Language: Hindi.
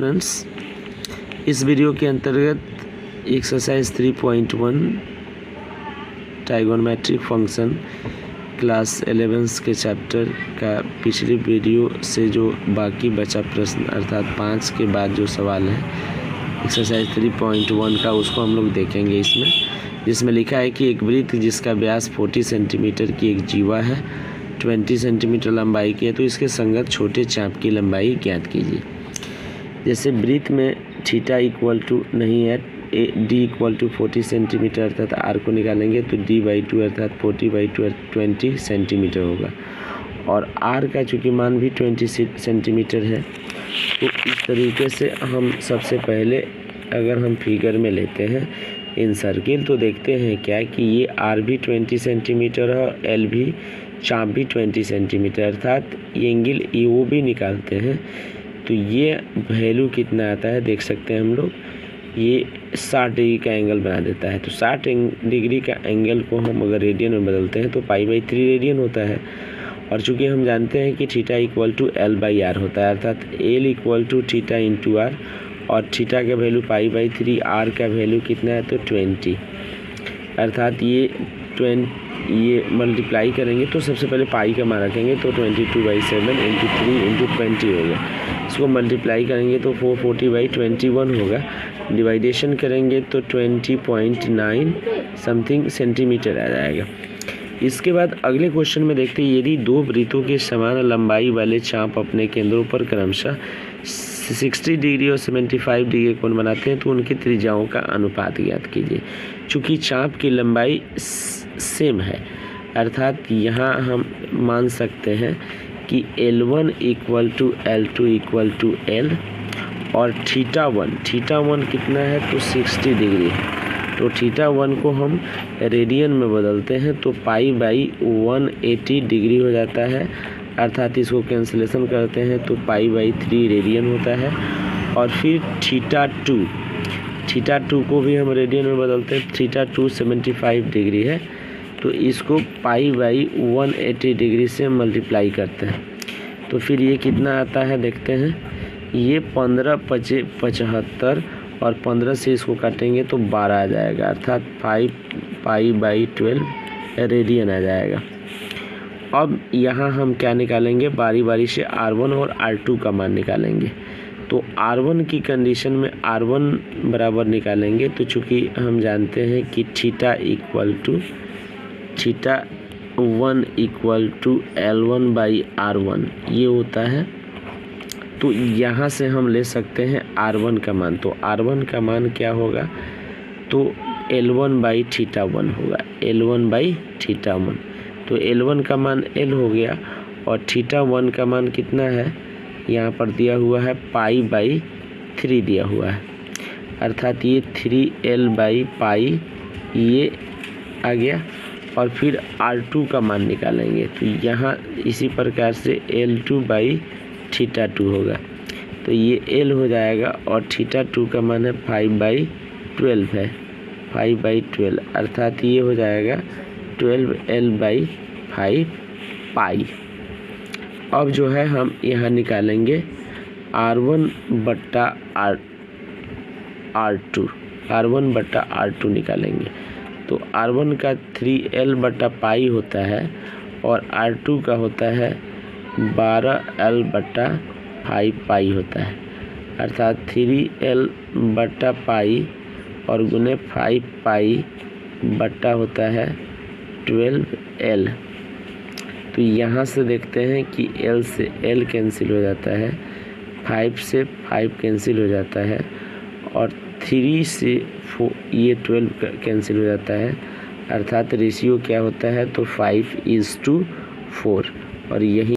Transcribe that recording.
फ्रेंड्स, इस वीडियो के अंतर्गत एक्सरसाइज 3.1 ट्राइगोनोमेट्रिक फंक्शन क्लास 11 के चैप्टर का पिछली वीडियो से जो बाकी बचा प्रश्न अर्थात 5 के बाद जो सवाल है एक्सरसाइज 3.1 का, उसको हम लोग देखेंगे। जिसमें लिखा है कि एक वृत्त जिसका व्यास 40 सेंटीमीटर की एक जीवा है 20 सेंटीमीटर लंबाई की है, तो इसके संगत छोटे चाप की लंबाई ज्ञात कीजिए। जैसे वृत्त में थीटा इक्वल टू नहीं है, डी इक्वल टू 40 सेंटीमीटर अर्थात आर को निकालेंगे तो d/2 अर्थात 40/2 20 सेंटीमीटर होगा, और आर का चूँकि मान भी 20 सेंटीमीटर है, तो इस तरीके से हम सबसे पहले अगर हम फिगर में लेते हैं इन सर्किल, तो देखते हैं क्या कि ये आर भी 20 सेंटीमीटर है और एल भी चाप भी 20 सेंटीमीटर अर्थात एंगल ओ भी निकालते हैं। तो ये वैल्यू कितना आता है देख सकते हैं हम लोग, ये 60 डिग्री का एंगल बना देता है। तो 60 डिग्री का एंगल को हम अगर रेडियन में बदलते हैं तो π/3 रेडियन होता है, और चूँकि हम जानते हैं कि थीटा इक्वल टू L/R होता है अर्थात L equal to theta into R, और थीटा का वैल्यू π/3, आर का वैल्यू कितना है तो 20 अर्थात ये मल्टीप्लाई करेंगे तो सबसे पहले पाई का मान रखेंगे तो 22/7 इंटू 3 इंटू 20 होगा। इसको मल्टीप्लाई करेंगे तो 440/21 होगा। डिवाइडेशन करेंगे तो 20.9 समथिंग सेंटीमीटर आ जाएगा। इसके बाद अगले क्वेश्चन में देखते हैं, यदि दो वृत्तों के समान लंबाई वाले चाप अपने केंद्रों पर क्रमशः 60 डिग्री और 75 डिग्री कोण बनाते हैं तो उनकी त्रिज्याओं का अनुपात ज्ञात कीजिए। चूँकि चाप की लंबाई सेम है अर्थात यहाँ हम मान सकते हैं कि L1 equal to L2 equal to L, और थीटा वन कितना है तो 60 डिग्री है। तो थीटा वन को हम रेडियन में बदलते हैं तो π/180 डिग्री हो जाता है अर्थात इसको कैंसिलेशन करते हैं तो π/3 रेडियन होता है। और फिर थीटा टू को भी हम रेडियन में बदलते हैं, थीटा 2 75 डिग्री है, तो इसको π/180 डिग्री से मल्टीप्लाई करते हैं तो फिर ये कितना आता है देखते हैं, ये 15×75 और 15 से इसको काटेंगे तो 12 आ जाएगा अर्थात 5π/12 रेडियन आ जाएगा। अब यहाँ हम क्या निकालेंगे, बारी बारी से R1 और R2 का मान निकालेंगे। तो R1 की कंडीशन में R1 बराबर निकालेंगे, तो चूँकि हम जानते हैं कि थीटा 1 इक्वल टू L1/R1 ये होता है। तो यहाँ से हम ले सकते हैं R1 का मान, तो R1 का मान क्या होगा तो L1/θ1 होगा, L1/θ1। तो L1 का मान L हो गया और θ1 का मान कितना है यहाँ पर दिया हुआ है π/3 दिया हुआ है अर्थात ये 3L/π ये आ गया। और फिर R2 का मान निकालेंगे तो यहाँ इसी प्रकार से L2/θ2 होगा, तो ये L हो जाएगा और θ2 का मान है 5/12 है, 5/12 अर्थात ये हो जाएगा 12L/5 पाई। अब जो है हम यहाँ निकालेंगे R1/R2 निकालेंगे। तो R1 का 3L/π होता है और R2 का होता है 12L/5 पाई होता है अर्थात 3L/π और गुने 5 पाई बट्टा होता है 12L। तो यहाँ से देखते हैं कि L से L कैंसिल हो जाता है, 5 से 5 कैंसिल हो जाता है, और 3 से 4 ये 12 कैंसिल हो जाता है अर्थात रेशियो क्या होता है तो 5:4, और यही